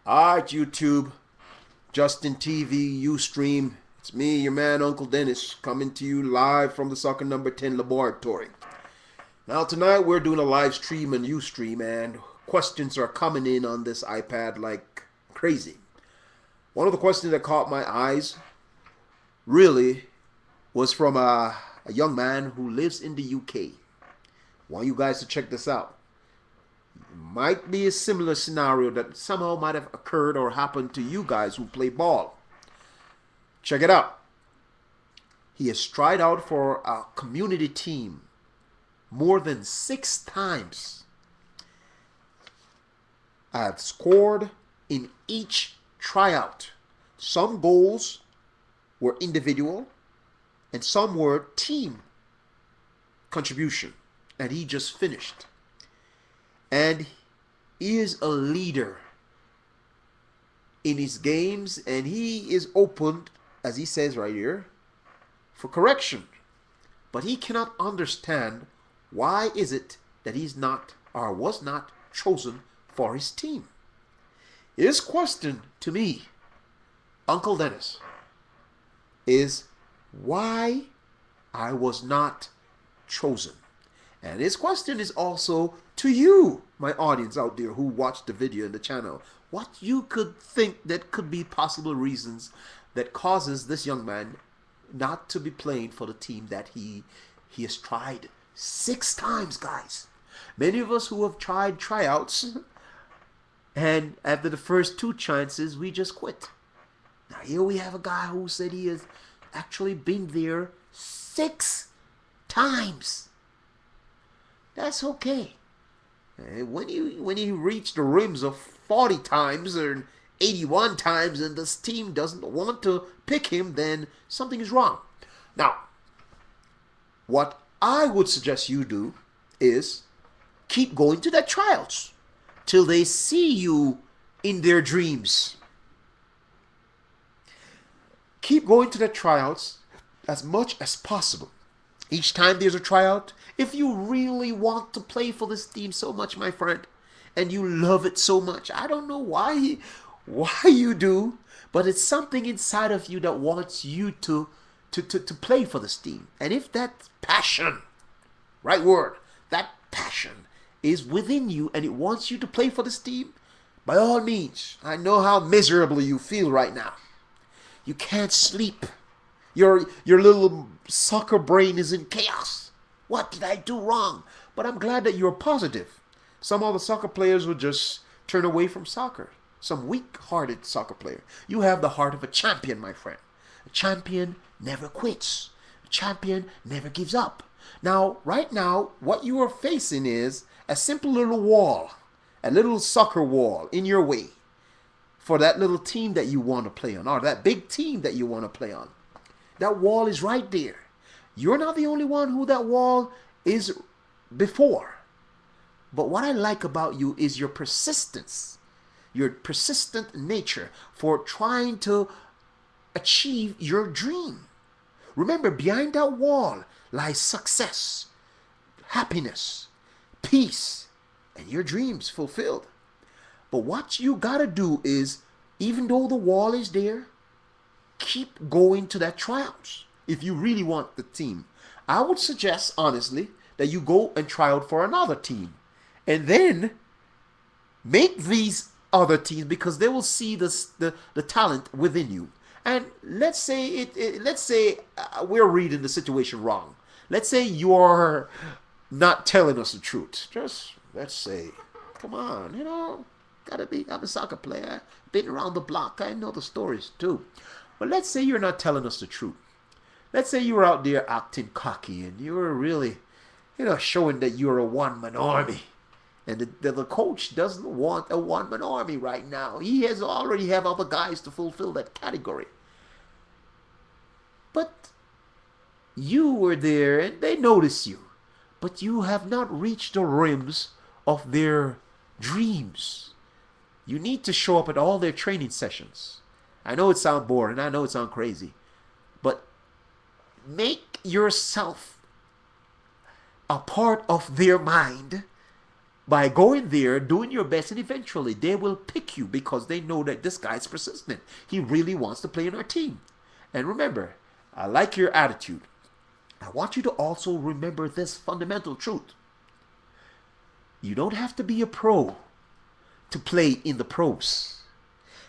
Alright, YouTube, Justin TV, Ustream. It's me, your man, Uncle Dennis, coming to you live from the Soccer Number 10 Laboratory. Now, tonight we're doing a live stream on Ustream, and questions are coming in on this iPad like crazy. One of the questions that caught my eyes really was from a young man who lives in the UK. I want you guys to check this out. Might be a similar scenario that somehow might have occurred or happened to you guys who play ball. Check it out. He has tried out for a community team more than 6 times. I have scored in each tryout. Some goals were individual and some were team contribution, and he just finished. And he is a leader in his games, and he is open, as he says right here, for correction. But he cannot understand why is it that he's not or was not chosen for his team. His question to me, Uncle Dennis, is why I was not chosen. And his question is also to you, my audience out there who watched the video in the channel. What you could think that could be possible reasons that causes this young man not to be playing for the team that he has tried 6 times, guys. Many of us who have tried tryouts, and after the first 2 chances, we just quit. Now here we have a guy who said he has actually been there 6 times. That's okay. When you reach the rims of 40 times or 81 times and this team doesn't want to pick him, then something is wrong. Now, what I would suggest you do is keep going to their trials till they see you in their dreams. Keep going to their tryouts as much as possible. Each time there's a tryout, if you really want to play for this team so much, my friend, and you love it so much, I don't know why you do, but it's something inside of you that wants you to play for this team. And if that passion, right word, that passion is within you and it wants you to play for this team, by all means, I know how miserably you feel right now. You can't sleep. Your little soccer brain is in chaos. What did I do wrong? But I'm glad that you're positive. Some other soccer players would just turn away from soccer. Some weak-hearted soccer player. You have the heart of a champion, my friend. A champion never quits. A champion never gives up. Now, right now, what you are facing is a simple little wall. A little soccer wall in your way for that little team that you want to play on, or that big team that you want to play on. That wall is right there. You're not the only one who that wall is before. But what I like about you is your persistence, your persistent nature for trying to achieve your dream. Remember, behind that wall lies success, happiness, peace, and your dreams fulfilled. But what you gotta do is, even though the wall is there, keep going to that trials if you really want the team. I would suggest, honestly, that you go and try out for another team. And then make these other teams, because they will see the talent within you. And let's say we're reading the situation wrong. Let's say you're not telling us the truth. Just let's say, come on, I'm a soccer player, been around the block, I know the stories too. But let's say you're not telling us the truth. Let's say you're out there acting cocky and you're really, showing that you're a one-man army. And the coach doesn't want a one-man army right now. He has already have other guys to fulfill that category. But you were there and they notice you. But you have not reached the rims of their dreams. You need to show up at all their training sessions. I know it sounds boring, I know it sounds crazy, but make yourself a part of their mind by going there, doing your best, and eventually they will pick you because they know that this guy's persistent. He really wants to play in our team. And remember, I like your attitude. I want you to also remember this fundamental truth. You don't have to be a pro to play in the pros.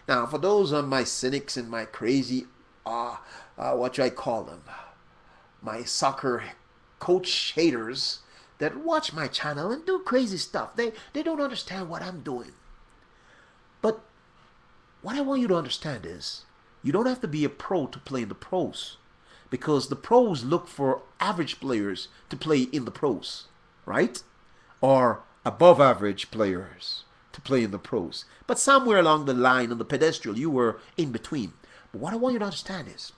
Now, for those of my cynics and my crazy, what do I call them? My soccer coach haters that watch my channel and do crazy stuff. They don't understand what I'm doing. But what I want you to understand is you don't have to be a pro to play in the pros, because the pros look for average players to play in the pros, right? Or above average players to play in the pros. But somewhere along the line on the pedestal, you were in between. But what I want you to understand is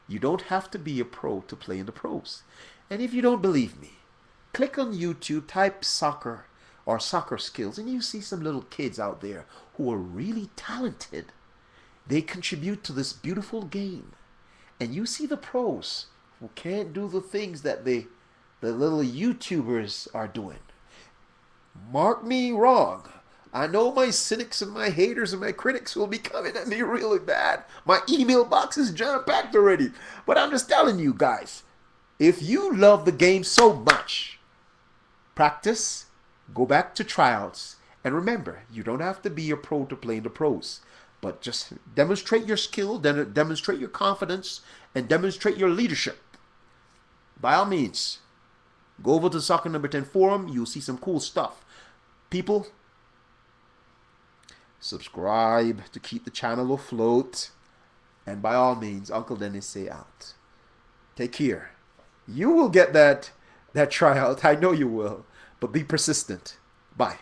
you don't have to be a pro to play in the pros. And if you don't believe me, click on YouTube, type soccer or soccer skills, and you see some little kids out there who are really talented. They contribute to this beautiful game. And you see the pros who can't do the things that the little YouTubers are doing. Mark me wrong. I know my cynics and my haters and my critics will be coming at me really bad. My email box is jam-packed already. But I'm just telling you guys, if you love the game so much, practice, go back to tryouts, and remember, you don't have to be a pro to play in the pros. But just demonstrate your skill, demonstrate your confidence, and demonstrate your leadership. By all means, go over to Soccer Number 10 forum. You'll see some cool stuff. People, subscribe to keep the channel afloat. And by all means, Uncle Dennis say out. Take care. You will get that tryout. I know you will. But be persistent. Bye.